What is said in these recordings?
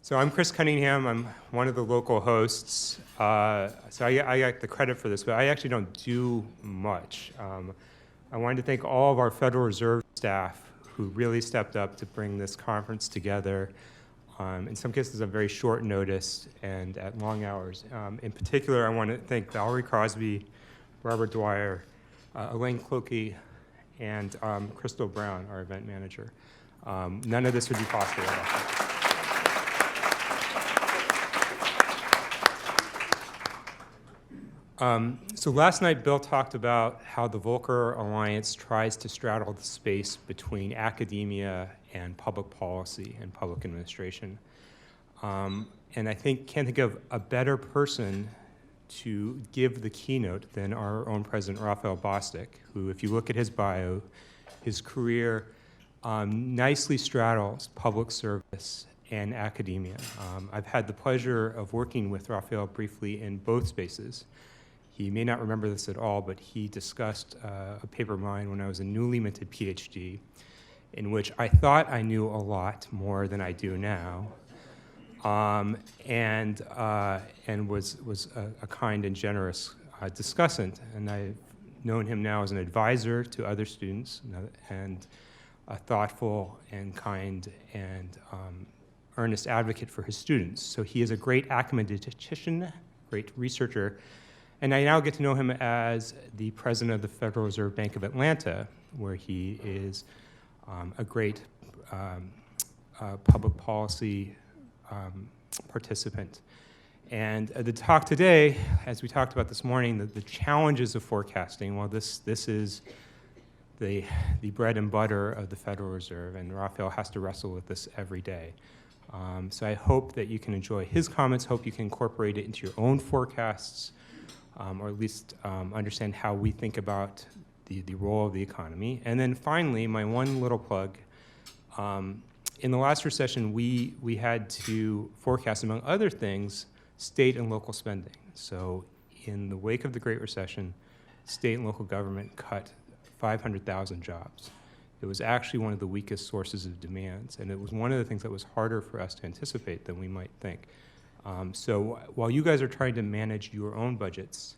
So I'm Chris Cunningham. I'm one of the local hosts. So I got the credit for this, but I actually don't do much. I wanted to thank all of our Federal Reserve staff who really stepped up to bring this conference together. In some cases, on very short notice and at long hours. In particular, I want to thank Valerie Crosby, Robert Dwyer, Elaine Clokey, and Crystal Brown, our event manager. None of this would be possible without them. So last night, Bill talked about how the Volcker Alliance tries to straddle the space between academia and public policy and public administration. And I can't think of a better person to give the keynote than our own president, Raphael Bostic, who, if you look at his bio, his career nicely straddles public service and academia. I've had the pleasure of working with Raphael briefly in both spaces. He may not remember this at all, but he discussed a paper of mine when I was a newly minted PhD, in which I thought I knew a lot more than I do now, and was a kind and generous discussant. And I've known him now as an advisor to other students, and a thoughtful and kind and earnest advocate for his students. So he is a great academician, great researcher. And I now get to know him as the president of the Federal Reserve Bank of Atlanta, where he is a great public policy participant. And the talk today, as we talked about this morning, the challenges of forecasting, well, this is the bread and butter of the Federal Reserve, and Raphael has to wrestle with this every day. So I hope that you can enjoy his comments, hope you can incorporate it into your own forecasts, or at least understand how we think about the role of the economy. And then finally, my one little plug, in the last recession, we had to forecast, among other things, state and local spending. So in the wake of the Great Recession, state and local government cut 500,000 jobs. It was actually one of the weakest sources of demands, and it was one of the things that was harder for us to anticipate than we might think. So while you guys are trying to manage your own budgets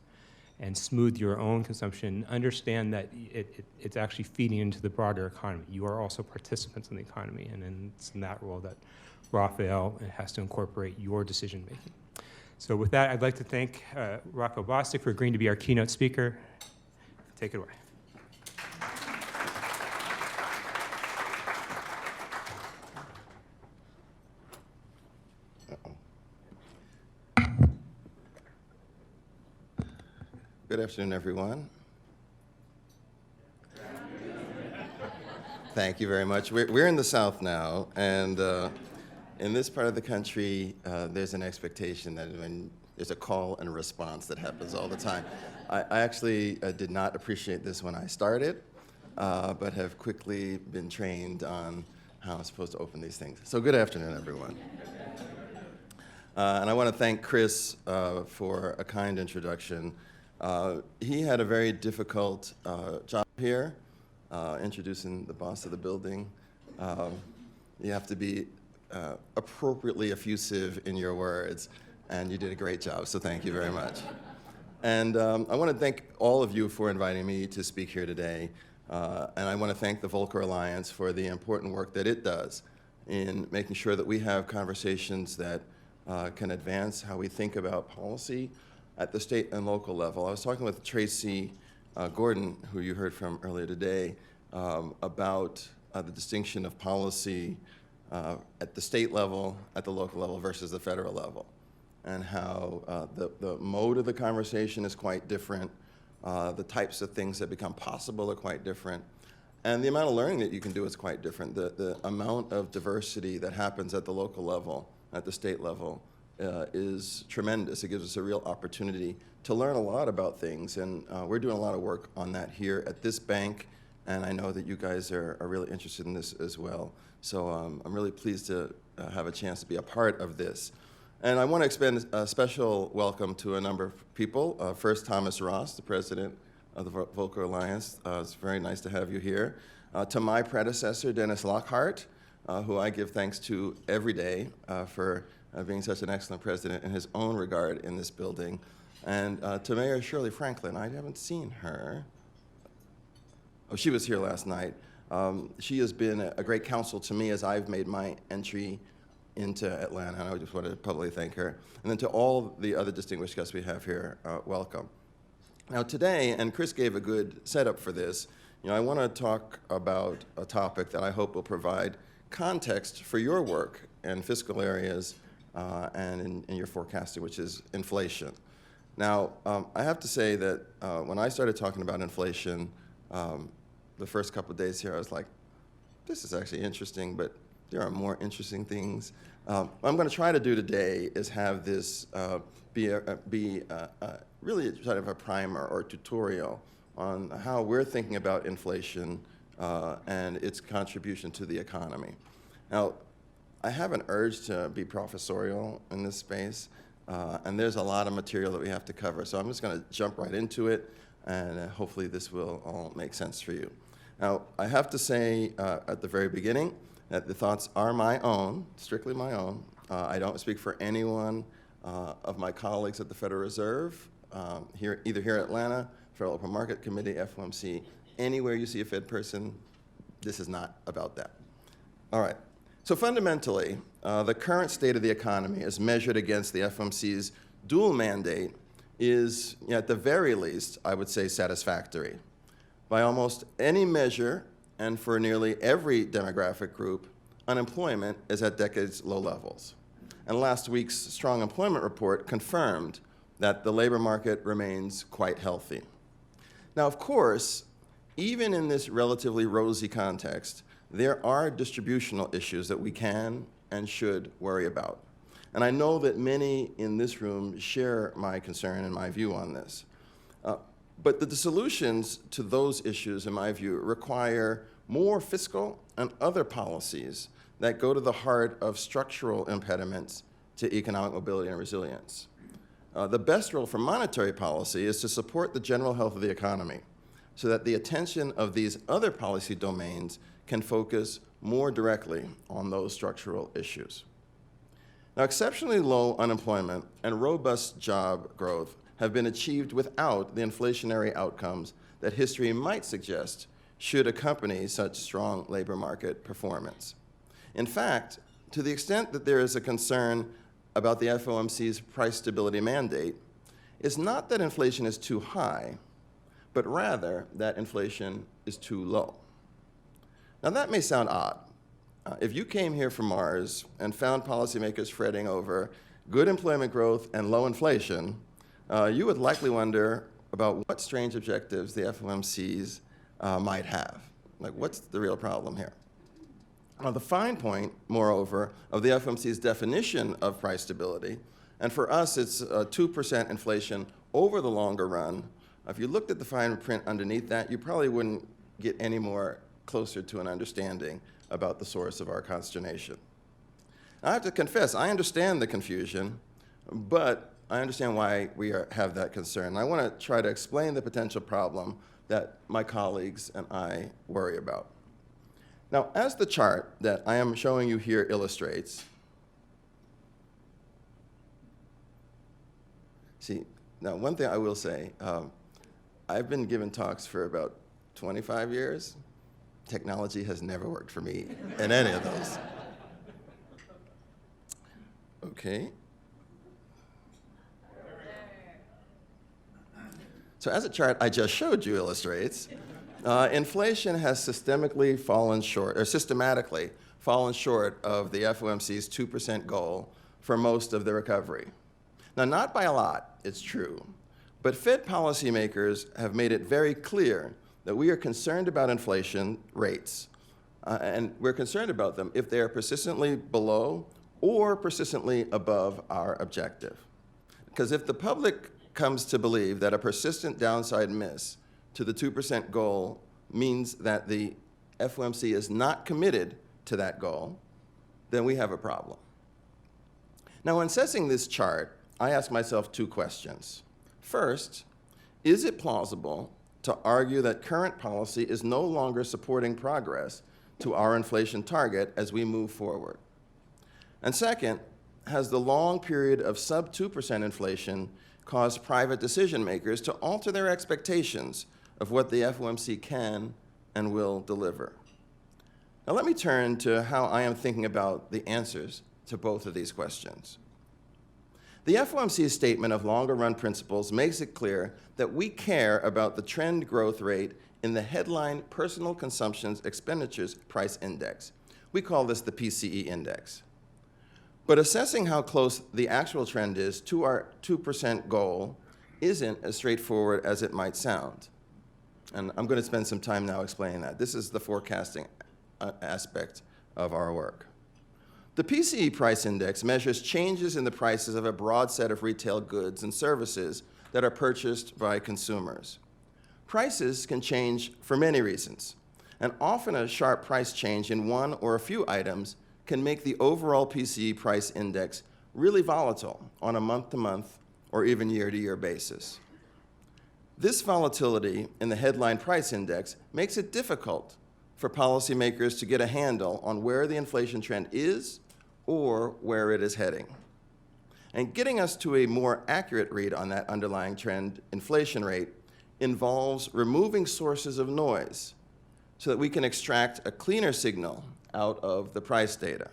and smooth your own consumption, understand that it's actually feeding into the broader economy. You are also participants in the economy, and it's in that role that Raphael has to incorporate your decision making. So with that, I'd like to thank Raphael Bostic for agreeing to be our keynote speaker. Take it away. Good afternoon, everyone. Thank you very much. We're in the South now, and in this part of the country, there's an expectation that when there's a call and response that happens all the time. I actually did not appreciate this when I started, but have quickly been trained on how I'm supposed to open these things. So good afternoon, everyone. And I want to thank Chris for a kind introduction. He had a very difficult job here, introducing the boss of the building. You have to be appropriately effusive in your words, and you did a great job, so thank you very much. And I want to thank all of you for inviting me to speak here today, and I want to thank the Volcker Alliance for the important work that it does in making sure that we have conversations that can advance how we think about policy at the state and local level. I was talking with Tracy Gordon, who you heard from earlier today, about the distinction of policy at the state level, at the local level versus the federal level, and how the mode of the conversation is quite different, the types of things that become possible are quite different, and the amount of learning that you can do is quite different. The amount of diversity that happens at the local level, at the state level, is tremendous. It gives us a real opportunity to learn a lot about things, and we're doing a lot of work on that here at this bank, and I know that you guys are really interested in this as well. So I'm really pleased to have a chance to be a part of this. And I want to extend a special welcome to a number of people. First, Thomas Ross, the president of the Volcker Alliance. It's very nice to have you here. To my predecessor, Dennis Lockhart, who I give thanks to every day for being such an excellent president in his own regard in this building. And to Mayor Shirley Franklin, I haven't seen her. Oh, she was here last night. She has been a great counsel to me as I've made my entry into Atlanta, and I just want to publicly thank her. And then to all the other distinguished guests we have here, welcome. Now today, and Chris gave a good setup for this, I want to talk about a topic that I hope will provide context for your work in fiscal areas and in your forecasting, which is inflation. Now, I have to say that when I started talking about inflation, the first couple of days here, I was like, this is actually interesting, but there are more interesting things. What I'm going to try to do today is have this be really sort of a primer or tutorial on how we're thinking about inflation and its contribution to the economy. Now, I have an urge to be professorial in this space, and there's a lot of material that we have to cover, so I'm just going to jump right into it, and hopefully this will all make sense for you. Now, I have to say at the very beginning that the thoughts are my own, strictly my own. I don't speak for anyone of my colleagues at the Federal Reserve, either here at Atlanta, Federal Open Market Committee, FOMC, anywhere you see a Fed person, this is not about that. All right, so fundamentally, the current state of the economy as measured against the FOMC's dual mandate is, at the very least, I would say satisfactory. By almost any measure, and for nearly every demographic group, unemployment is at decades low levels. And last week's strong employment report confirmed that the labor market remains quite healthy. Now, of course, even in this relatively rosy context, there are distributional issues that we can and should worry about. And I know that many in this room share my concern and my view on this. But the solutions to those issues, in my view, require more fiscal and other policies that go to the heart of structural impediments to economic mobility and resilience. The best role for monetary policy is to support the general health of the economy so that the attention of these other policy domains can focus more directly on those structural issues. Now, exceptionally low unemployment and robust job growth have been achieved without the inflationary outcomes that history might suggest should accompany such strong labor market performance. In fact, to the extent that there is a concern about the FOMC's price stability mandate, it's not that inflation is too high, but rather that inflation is too low. Now that may sound odd. If you came here from Mars and found policymakers fretting over good employment growth and low inflation, you would likely wonder about what strange objectives the FOMCs might have. Like, what's the real problem here? Now, the fine point, moreover, of the FOMC's definition of price stability, and for us it's 2% inflation over the longer run. If you looked at the fine print underneath that, you probably wouldn't get any more closer to an understanding about the source of our consternation. Now, I have to confess, I understand the confusion, but I understand why we have that concern. I want to try to explain the potential problem that my colleagues and I worry about. Now, as the chart that I am showing you here illustrates, see, now one thing I will say, I've been giving talks for about 25 years. Technology has never worked for me in any of those. Okay. So as a chart I just showed you illustrates, inflation has systematically fallen short of the FOMC's 2% goal for most of the recovery. Now, not by a lot, it's true, but Fed policymakers have made it very clear that we are concerned about inflation rates, and we're concerned about them if they are persistently below or persistently above our objective. Because if the public comes to believe that a persistent downside miss to the 2% goal means that the FOMC is not committed to that goal, then we have a problem. Now, when assessing this chart, I ask myself two questions. First, is it plausible to argue that current policy is no longer supporting progress to our inflation target as we move forward? And second, has the long period of sub 2% inflation caused private decision makers to alter their expectations of what the FOMC can and will deliver? Now let me turn to how I am thinking about the answers to both of these questions. The FOMC's statement of longer run principles makes it clear that we care about the trend growth rate in the headline Personal Consumption Expenditures Price Index. We call this the PCE index. But assessing how close the actual trend is to our 2% goal isn't as straightforward as it might sound. And I'm going to spend some time now explaining that. This is the forecasting aspect of our work. The PCE price index measures changes in the prices of a broad set of retail goods and services that are purchased by consumers. Prices can change for many reasons, and often a sharp price change in one or a few items can make the overall PCE price index really volatile on a month-to-month or even year-to-year basis. This volatility in the headline price index makes it difficult for policymakers to get a handle on where the inflation trend is or where it is heading. And getting us to a more accurate read on that underlying trend inflation rate involves removing sources of noise so that we can extract a cleaner signal out of the price data.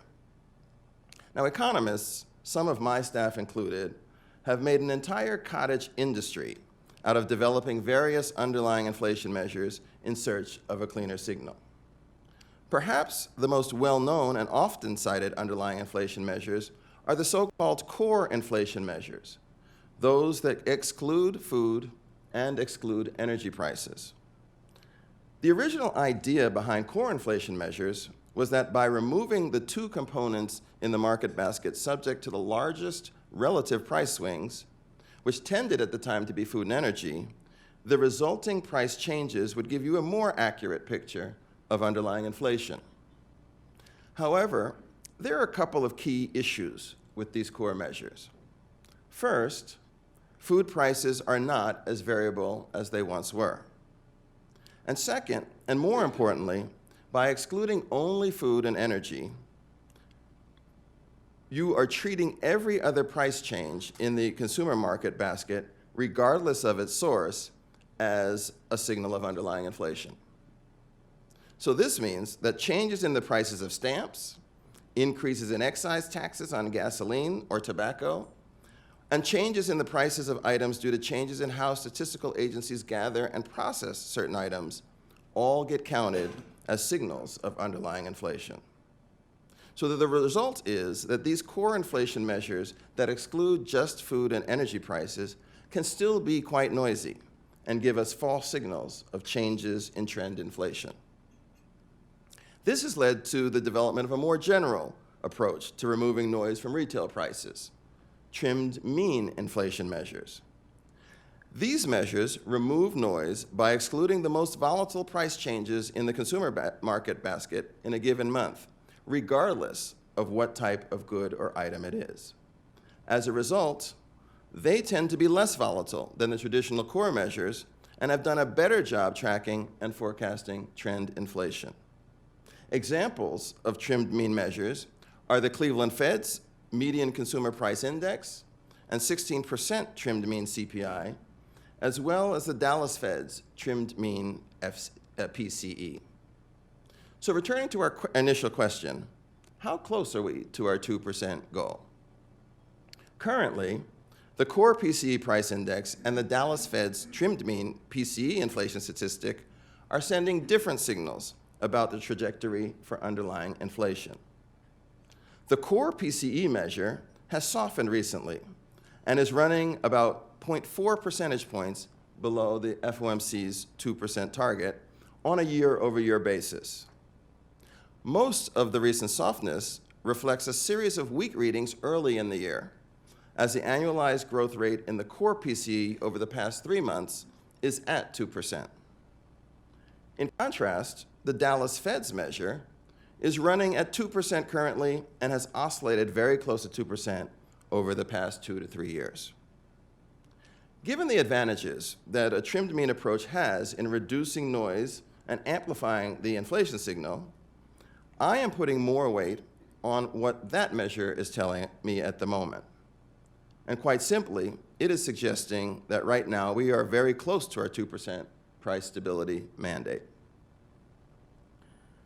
Now, economists, some of my staff included, have made an entire cottage industry out of developing various underlying inflation measures in search of a cleaner signal. Perhaps the most well-known and often cited underlying inflation measures are the so-called core inflation measures, those that exclude food and exclude energy prices. The original idea behind core inflation measures was that by removing the two components in the market basket subject to the largest relative price swings, which tended at the time to be food and energy, the resulting price changes would give you a more accurate picture of underlying inflation. However, there are a couple of key issues with these core measures. First, food prices are not as variable as they once were. And second, and more importantly, by excluding only food and energy, you are treating every other price change in the consumer market basket, regardless of its source, as a signal of underlying inflation. So this means that changes in the prices of stamps, increases in excise taxes on gasoline or tobacco, and changes in the prices of items due to changes in how statistical agencies gather and process certain items all get counted as signals of underlying inflation. So that the result is that these core inflation measures that exclude just food and energy prices can still be quite noisy and give us false signals of changes in trend inflation. This has led to the development of a more general approach to removing noise from retail prices, trimmed mean inflation measures. These measures remove noise by excluding the most volatile price changes in the consumer market basket in a given month, regardless of what type of good or item it is. As a result, they tend to be less volatile than the traditional core measures and have done a better job tracking and forecasting trend inflation. Examples of trimmed mean measures are the Cleveland Fed's Median Consumer Price Index and 16% trimmed mean CPI, as well as the Dallas Fed's trimmed mean PCE. So returning to our initial question, how close are we to our 2% goal? Currently, the core PCE price index and the Dallas Fed's trimmed mean PCE inflation statistic are sending different signals about the trajectory for underlying inflation. The core PCE measure has softened recently and is running about 0.4 percentage points below the FOMC's 2% target on a year-over-year basis. Most of the recent softness reflects a series of weak readings early in the year, as the annualized growth rate in the core PCE over the past 3 months is at 2%. In contrast, the Dallas Fed's measure is running at 2% currently and has oscillated very close to 2% over the past 2 to 3 years. Given the advantages that a trimmed mean approach has in reducing noise and amplifying the inflation signal, I am putting more weight on what that measure is telling me at the moment. And quite simply, it is suggesting that right now we are very close to our 2% price stability mandate.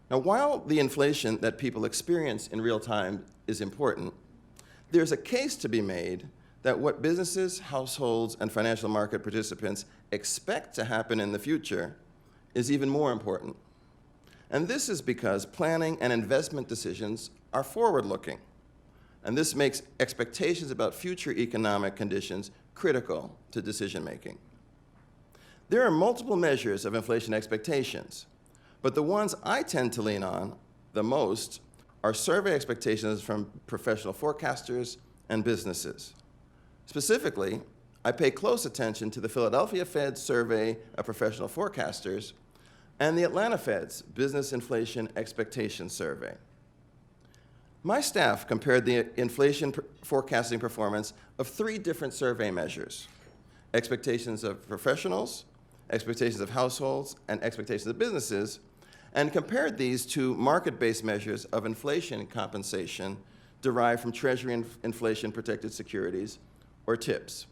Now, while the inflation that people experience in real time is important, there's a case to be made that what businesses, households, and financial market participants expect to happen in the future is even more important. And this is because planning and investment decisions are forward-looking. And this makes expectations about future economic conditions critical to decision-making. There are multiple measures of inflation expectations, but the ones I tend to lean on the most are survey expectations from professional forecasters and businesses. Specifically, I pay close attention to the Philadelphia Fed's survey of professional forecasters and the Atlanta Fed's Business Inflation Expectation Survey. My staff compared the inflation forecasting performance of 3 different survey measures: expectations of professionals, expectations of households, and expectations of businesses, and compared these to market-based measures of inflation compensation derived from Treasury inflation-protected securities, or TIPS.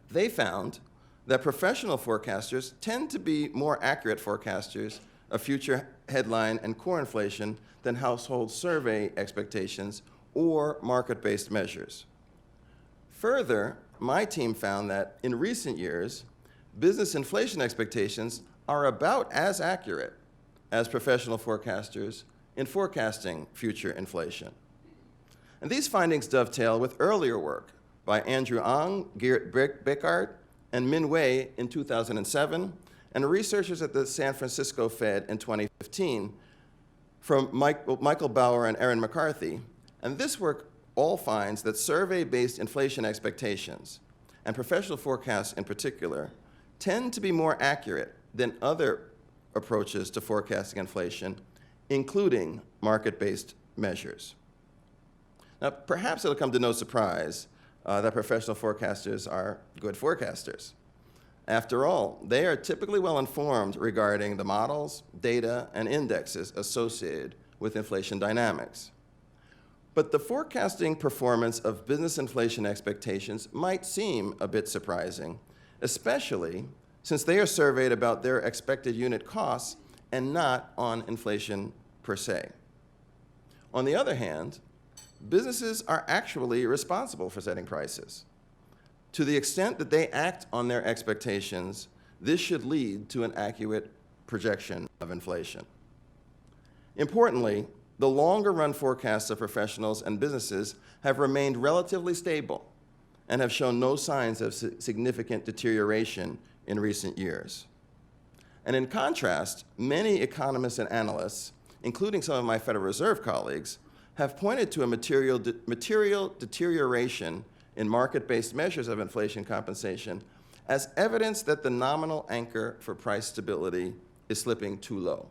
They found that professional forecasters tend to be more accurate forecasters of future headline and core inflation than household survey expectations or market-based measures. Further, my team found that in recent years, business inflation expectations are about as accurate as professional forecasters in forecasting future inflation. And these findings dovetail with earlier work by Andrew Ang, Geert Beckart, and Min Wei in 2007, and researchers at the San Francisco Fed in 2015 from Michael Bauer and Erin McCarthy. And this work all finds that survey-based inflation expectations, and professional forecasts in particular, tend to be more accurate than other approaches to forecasting inflation, including market-based measures. Now, perhaps it'll come to no surprise that professional forecasters are good forecasters. After all, they are typically well informed regarding the models, data, and indexes associated with inflation dynamics. But the forecasting performance of business inflation expectations might seem a bit surprising, especially since they are surveyed about their expected unit costs and not on inflation per se. On the other hand, businesses are actually responsible for setting prices. To the extent that they act on their expectations, this should lead to an accurate projection of inflation. Importantly, the longer-run forecasts of professionals and businesses have remained relatively stable and have shown no signs of significant deterioration in recent years. And in contrast, many economists and analysts, including some of my Federal Reserve colleagues, have pointed to a material deterioration in market-based measures of inflation compensation as evidence that the nominal anchor for price stability is slipping too low.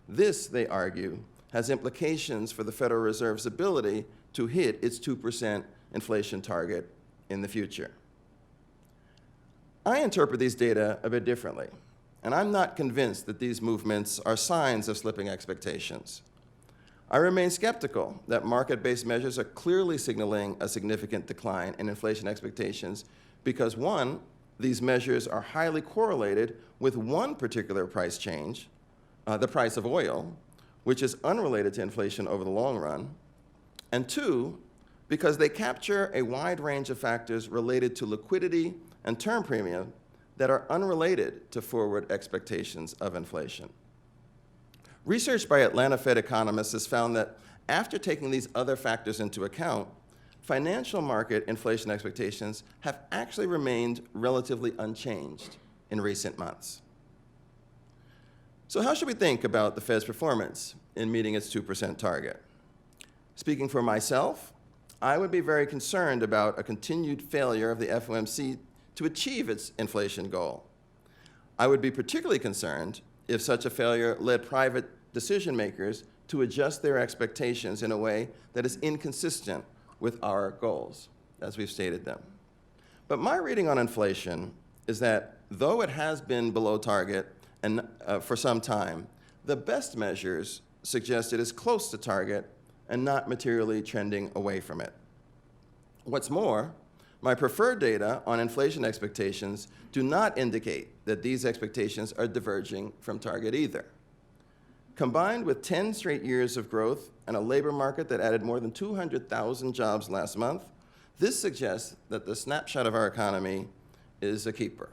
This, they argue, has implications for the Federal Reserve's ability to hit its 2% inflation target in the future. I interpret these data a bit differently, and I'm not convinced that these movements are signs of slipping expectations. I remain skeptical that market-based measures are clearly signaling a significant decline in inflation expectations because, one, these measures are highly correlated with one particular price change, the price of oil, which is unrelated to inflation over the long run, and two, because they capture a wide range of factors related to liquidity and term premium that are unrelated to forward expectations of inflation. Research by Atlanta Fed economists has found that after taking these other factors into account, financial market inflation expectations have actually remained relatively unchanged in recent months. So how should we think about the Fed's performance in meeting its 2% target? Speaking for myself, I would be very concerned about a continued failure of the FOMC to achieve its inflation goal. I would be particularly concerned if such a failure led private decision makers to adjust their expectations in a way that is inconsistent with our goals, as we've stated them. But my reading on inflation is that though it has been below target and for some time, the best measures suggest it is close to target and not materially trending away from it. What's more, my preferred data on inflation expectations do not indicate that these expectations are diverging from target either. Combined with 10 straight years of growth and a labor market that added more than 200,000 jobs last month, this suggests that the snapshot of our economy is a keeper.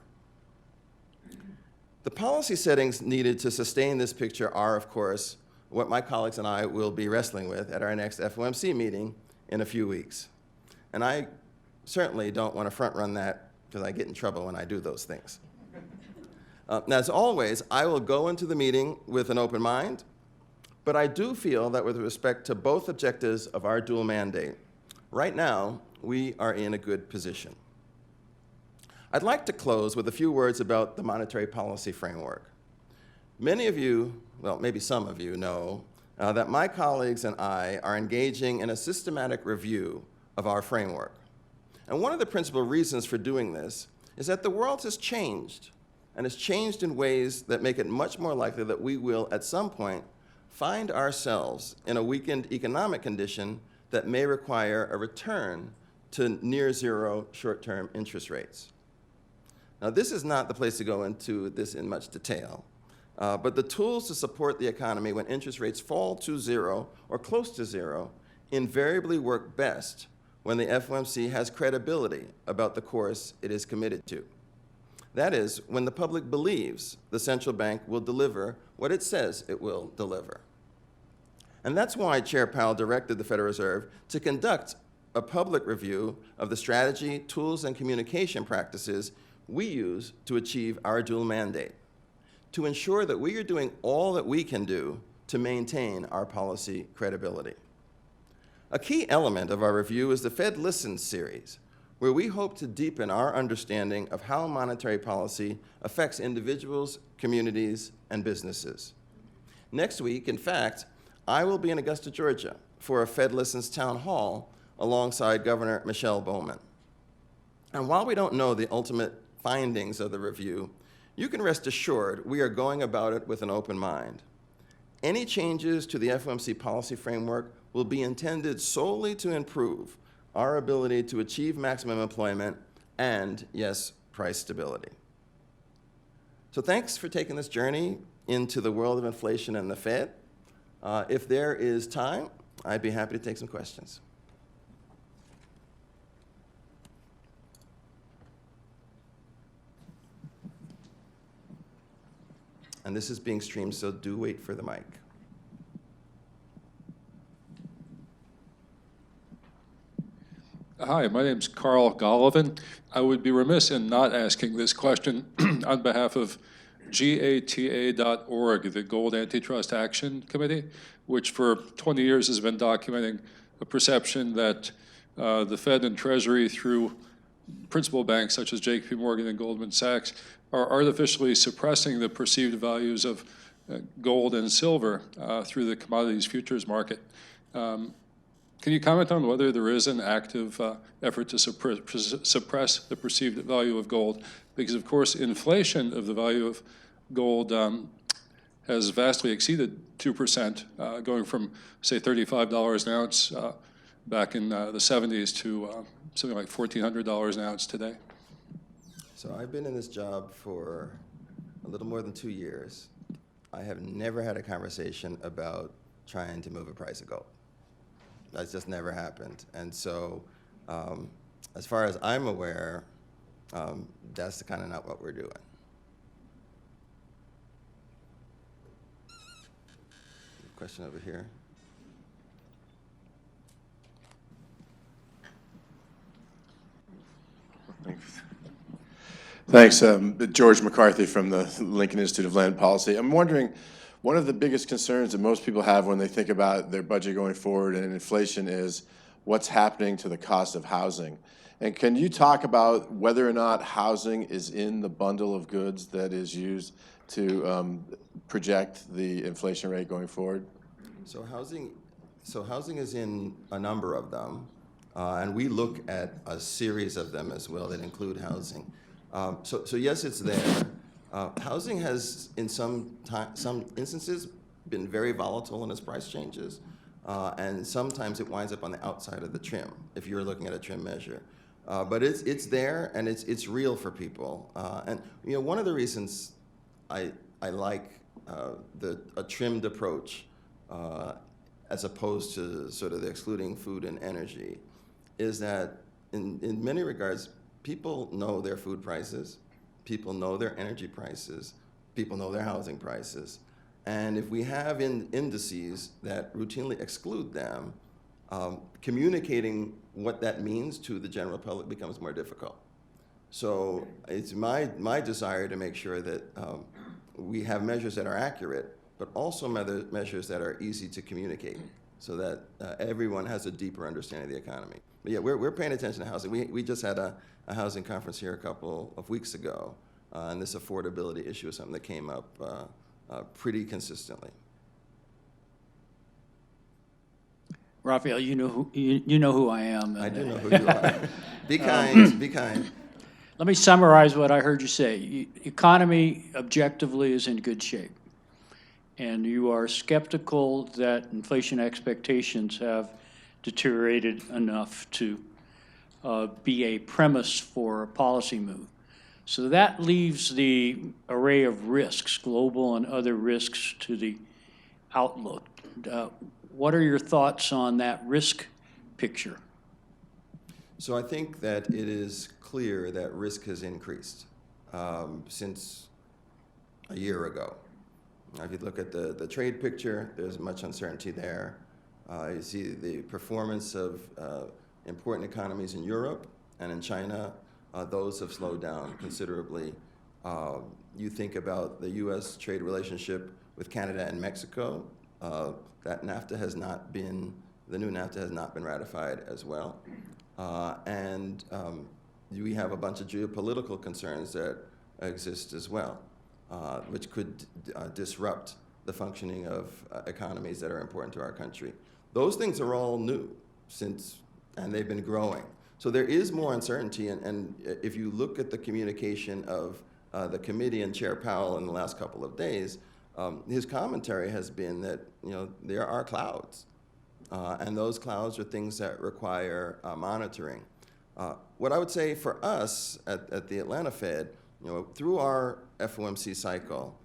The policy settings needed to sustain this picture are, of course, what my colleagues and I will be wrestling with at our next FOMC meeting in a few weeks. And I certainly don't want to front-run that because I get in trouble when I do those things. As always, I will go into the meeting with an open mind, but I do feel that with respect to both objectives of our dual mandate, right now, we are in a good position. I'd like to close with a few words about the monetary policy framework. Many of you, well, maybe some of you know that my colleagues and I are engaging in a systematic review of our framework. And one of the principal reasons for doing this is that the world has changed, and has changed in ways that make it much more likely that we will, at some point, find ourselves in a weakened economic condition that may require a return to near zero short-term interest rates. Now, this is not the place to go into this in much detail, but the tools to support the economy when interest rates fall to zero or close to zero invariably work best when the FOMC has credibility about the course it is committed to. That is, when the public believes the central bank will deliver what it says it will deliver. And that's why Chair Powell directed the Federal Reserve to conduct a public review of the strategy, tools, and communication practices we use to achieve our dual mandate, to ensure that we are doing all that we can do to maintain our policy credibility. A key element of our review is the Fed Listens series, where we hope to deepen our understanding of how monetary policy affects individuals, communities, and businesses. Next week, in fact, I will be in Augusta, Georgia, for a Fed Listens town hall alongside Governor Michelle Bowman. And while we don't know the ultimate findings of the review, you can rest assured we are going about it with an open mind. Any changes to the FOMC policy framework will be intended solely to improve our ability to achieve maximum employment and, yes, price stability. So thanks for taking this journey into the world of inflation and the Fed. If there is time, I'd be happy to take some questions. And this is being streamed, so do wait for the mic. Hi, my name's Carl Golovin. I would be remiss in not asking this question on behalf of GATA.org, the Gold Antitrust Action Committee, which for 20 years has been documenting a perception that the Fed and Treasury, through principal banks such as JP Morgan and Goldman Sachs, are artificially suppressing the perceived values of gold and silver through the commodities futures market. Can you comment on whether there is an active effort to suppress the perceived value of gold? Because, of course, inflation of the value of gold has vastly exceeded 2%, going from, say, $35 an ounce back in the 70s to something like $1,400 an ounce today. So I've been in this job for a little more than 2 years. I have never had a conversation about trying to move a price of gold. That's just never happened. And so as far as I'm aware, that's kind of not what we're doing. Question over here. Thanks. George McCarthy from the Lincoln Institute of Land Policy. I'm wondering, one of the biggest concerns that most people have when they think about their budget going forward and inflation is what's happening to the cost of housing. And can you talk about whether or not housing is in the bundle of goods that is used to project the inflation rate going forward? So housing is in a number of them, and we look at a series of them as well that include housing. So yes, it's there. Housing has, in some instances, been very volatile in its price changes, and sometimes it winds up on the outside of the trim if you're looking at a trim measure. But it's there, and it's real for people. And one of the reasons I like a trimmed approach as opposed to sort of the excluding food and energy is that in many regards, people know their food prices, people know their energy prices, people know their housing prices. And if we have indices that routinely exclude them, communicating what that means to the general public becomes more difficult. So it's my desire to make sure that we have measures that are accurate, but also measures that are easy to communicate so that everyone has a deeper understanding of the economy. But yeah, we're paying attention to housing. We just had a housing conference here a couple of weeks ago, and this affordability issue is something that came up pretty consistently. Raphael, you know who I am. I do know who you are. Be kind, be kind. Let me summarize what I heard you say. Economy objectively is in good shape, and you are skeptical that inflation expectations have deteriorated enough to be a premise for a policy move. So that leaves the array of risks, global and other risks, to the outlook. What are your thoughts on that risk picture? So I think that it is clear that risk has increased since a year ago. If you look at the trade picture, there's much uncertainty there. You see the performance of important economies in Europe and in China. Those have slowed down considerably. You think about the U.S. trade relationship with Canada and Mexico. That NAFTA has not been, the new NAFTA has not been ratified as well. And we have a bunch of geopolitical concerns that exist as well, which could disrupt the functioning of economies that are important to our country. Those things are all new and they've been growing. So there is more uncertainty, and if you look at the communication of the committee and Chair Powell in the last couple of days, his commentary has been that there are clouds, and those clouds are things that require monitoring. What I would say for us at the Atlanta Fed, through our FOMC cycle,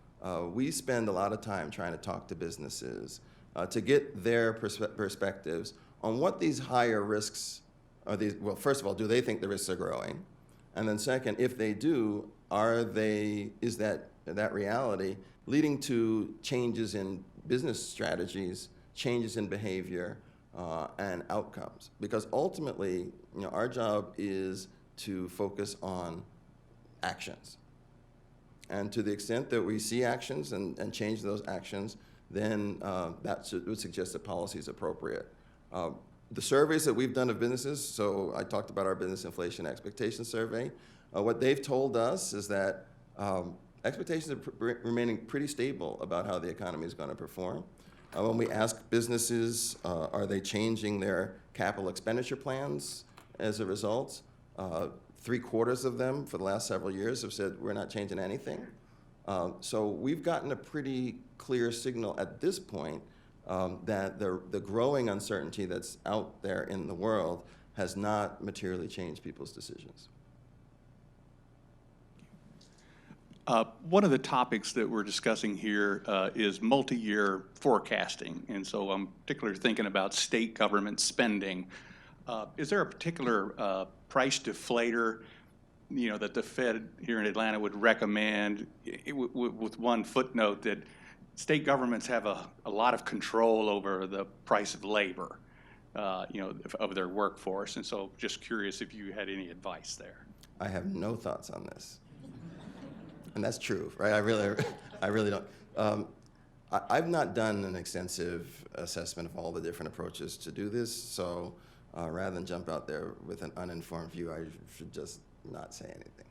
we spend a lot of time trying to talk to businesses to get their perspectives on what these higher risks are. Well, first of all, do they think the risks are growing? And then second, if they do, is that reality leading to changes in business strategies, changes in behavior, and outcomes? Because ultimately, our job is to focus on actions. And to the extent that we see actions and change those actions, then that would suggest that policy is appropriate. The surveys that we've done of businesses, so I talked about our business inflation expectation survey, what they've told us is that expectations are remaining pretty stable about how the economy is going to perform. When we ask businesses, are they changing their capital expenditure plans as a result, 3/4 of them for the last several years have said we're not changing anything. So we've gotten a pretty clear signal at this point that the growing uncertainty that's out there in the world has not materially changed people's decisions. One of the topics that we're discussing here is multi-year forecasting, and so I'm particularly thinking about state government spending. Is there a particular price deflator, that the Fed here in Atlanta would recommend, with one footnote that state governments have a lot of control over the price of labor, of their workforce, and so just curious if you had any advice there. I have no thoughts on this. And that's true, right? I really don't. I've not done an extensive assessment of all the different approaches to do this, so rather than jump out there with an uninformed view, I should just not say anything.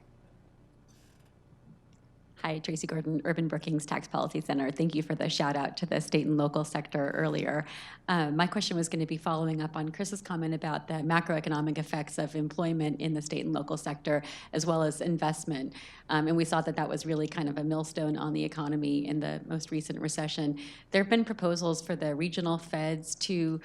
Hi, Tracy Gordon, Urban Brookings Tax Policy Center. Thank you for the shout out to the state and local sector earlier. My question was going to be following up on Chris's comment about the macroeconomic effects of employment in the state and local sector, as well as investment. And we saw that that was really kind of a millstone on the economy in the most recent recession. There have been proposals for the regional feds to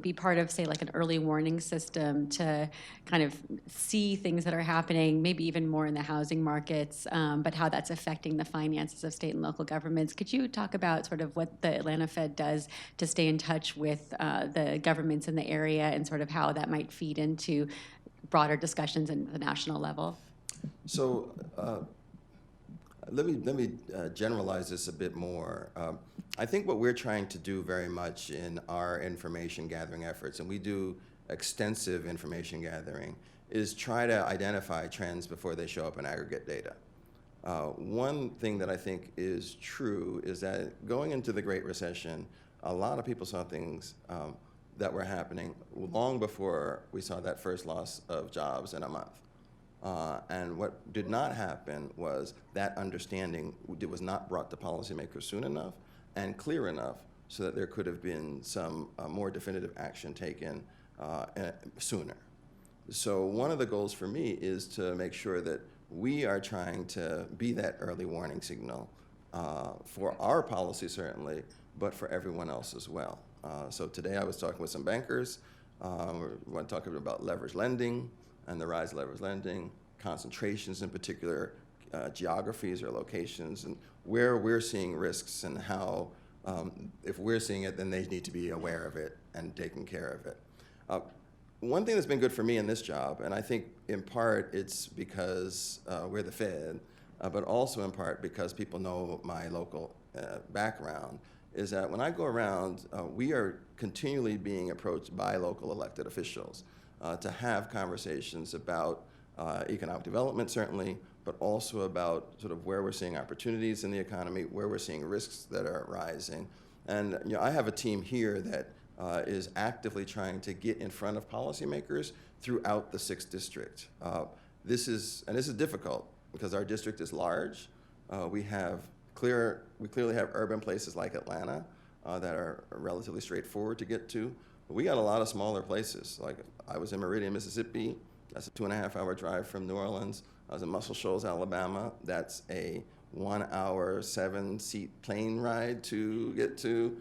be part of, say, like an early warning system to kind of see things that are happening, maybe even more in the housing markets, but how that's affecting the finances of state and local governments. Could you talk about sort of what the Atlanta Fed does to stay in touch with the governments in the area and sort of how that might feed into broader discussions at the national level? So let me generalize this a bit more. I think what we're trying to do very much in our information gathering efforts, and we do extensive information gathering, is try to identify trends before they show up in aggregate data. One thing that I think is true is that going into the Great Recession, a lot of people saw things that were happening long before we saw that first loss of jobs in a month. And what did not happen was that understanding was not brought to policymakers soon enough and clear enough so that there could have been some more definitive action taken sooner. So one of the goals for me is to make sure that we are trying to be that early warning signal for our policy, certainly, but for everyone else as well. So today I was talking with some bankers. We're talking about leverage lending and the rise of leverage lending, concentrations in particular, geographies or locations, and where we're seeing risks and how, if we're seeing it, then they need to be aware of it and taking care of it. One thing that's been good for me in this job, and I think in part it's because we're the Fed, but also in part because people know my local background, is that when I go around, we are continually being approached by local elected officials to have conversations about economic development, certainly, but also about sort of where we're seeing opportunities in the economy, where we're seeing risks that are rising. And I have a team here that is actively trying to get in front of policymakers throughout the 6th district. This is difficult because our district is large. We clearly have urban places like Atlanta that are relatively straightforward to get to. But we got a lot of smaller places. Like I was in Meridian, Mississippi. That's a 2.5-hour drive from New Orleans. I was in Muscle Shoals, Alabama. That's a 1-hour, 7-seat plane ride to get to.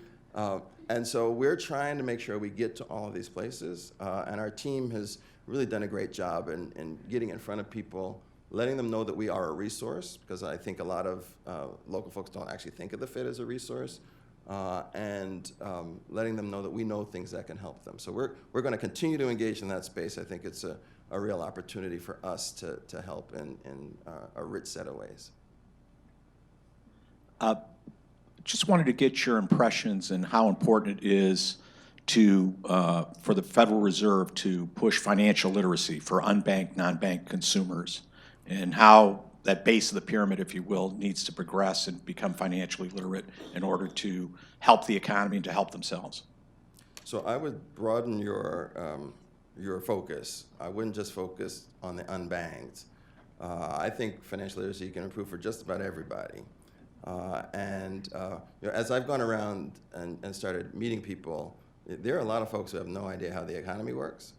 And so we're trying to make sure we get to all of these places. And our team has really done a great job in getting in front of people, letting them know that we are a resource, because I think a lot of local folks don't actually think of the Fed as a resource, and letting them know that we know things that can help them. So we're going to continue to engage in that space. I think it's a real opportunity for us to help in a rich set of ways. Just wanted to get your impressions and how important it is for the Federal Reserve to push financial literacy for unbanked, non-banked consumers, and how that base of the pyramid, if you will, needs to progress and become financially literate in order to help the economy and to help themselves. So I would broaden your focus. I wouldn't just focus on the unbanked. I think financial literacy can improve for just about everybody. As I've gone around and started meeting people, there are a lot of folks who have no idea how the economy works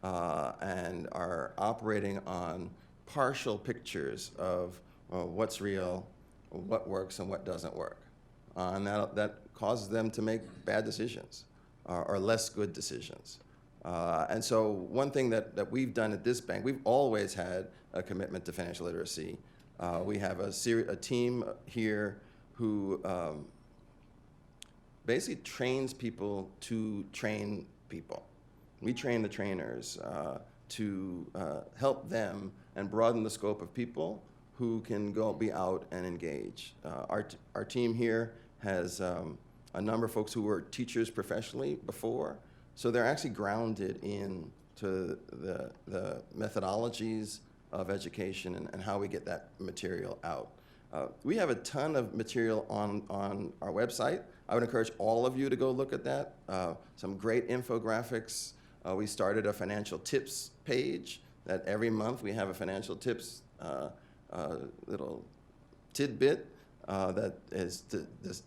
and are operating on partial pictures of what's real, what works, and what doesn't work. And that causes them to make bad decisions or less good decisions. And so one thing that we've done at this bank, we've always had a commitment to financial literacy. We have a team here who basically trains people to train people. We train the trainers to help them and broaden the scope of people who can be out and engage. Our team here has a number of folks who were teachers professionally before, so they're actually grounded into the methodologies of education and how we get that material out. We have a ton of material on our website. I would encourage all of you to go look at that. Some great infographics. We started a financial tips page that every month we have a financial tips little tidbit that is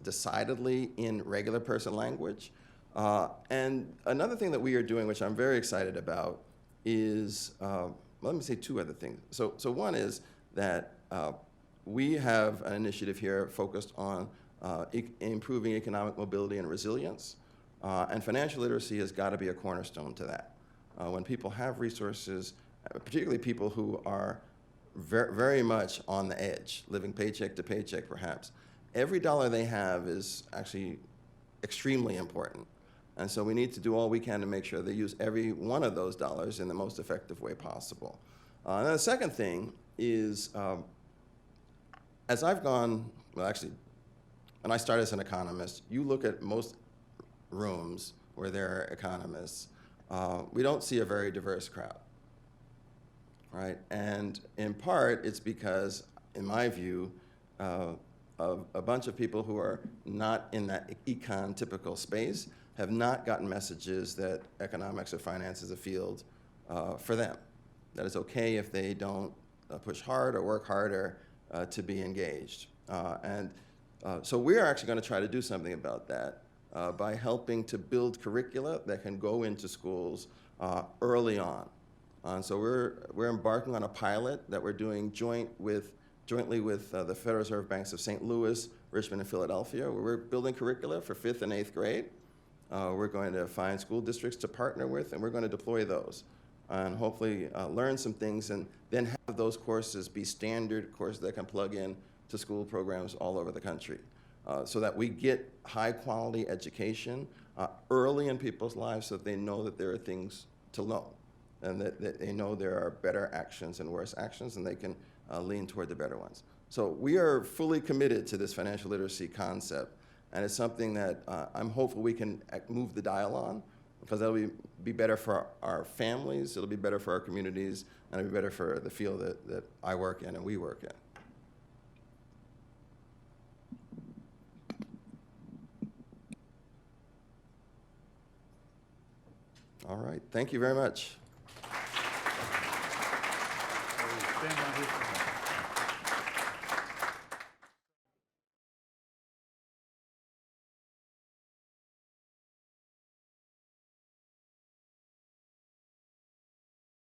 decidedly in regular person language. And another thing that we are doing, which I'm very excited about, is, let me say two other things. So one is that we have an initiative here focused on improving economic mobility and resilience, and financial literacy has got to be a cornerstone to that. When people have resources, particularly people who are very much on the edge, living paycheck to paycheck perhaps, every dollar they have is actually extremely important. And so we need to do all we can to make sure they use every one of those dollars in the most effective way possible. And then the second thing is, as I've gone, well actually, when I started as an economist, you look at most rooms where there are economists, we don't see a very diverse crowd, right? And in part, it's because, in my view, of a bunch of people who are not in that econ typical space have not gotten messages that economics or finance is a field for them. That it's okay if they don't push hard or work harder to be engaged. So we're actually going to try to do something about that by helping to build curricula that can go into schools early on. So we're embarking on a pilot that we're doing jointly with the Federal Reserve Banks of St. Louis, Richmond, and Philadelphia, where we're building curricula for 5th and 8th grade. We're going to find school districts to partner with, and we're going to deploy those and hopefully learn some things and then have those courses be standard courses that can plug in to school programs all over the country so that we get high quality education early in people's lives so that they know that there are things to know and that they know there are better actions and worse actions and they can lean toward the better ones. So we are fully committed to this financial literacy concept, and it's something that I'm hopeful we can move the dial on, because that'll be better for our families, it'll be better for our communities, and it'll be better for the field that I work in and we work in. All right, thank you very much.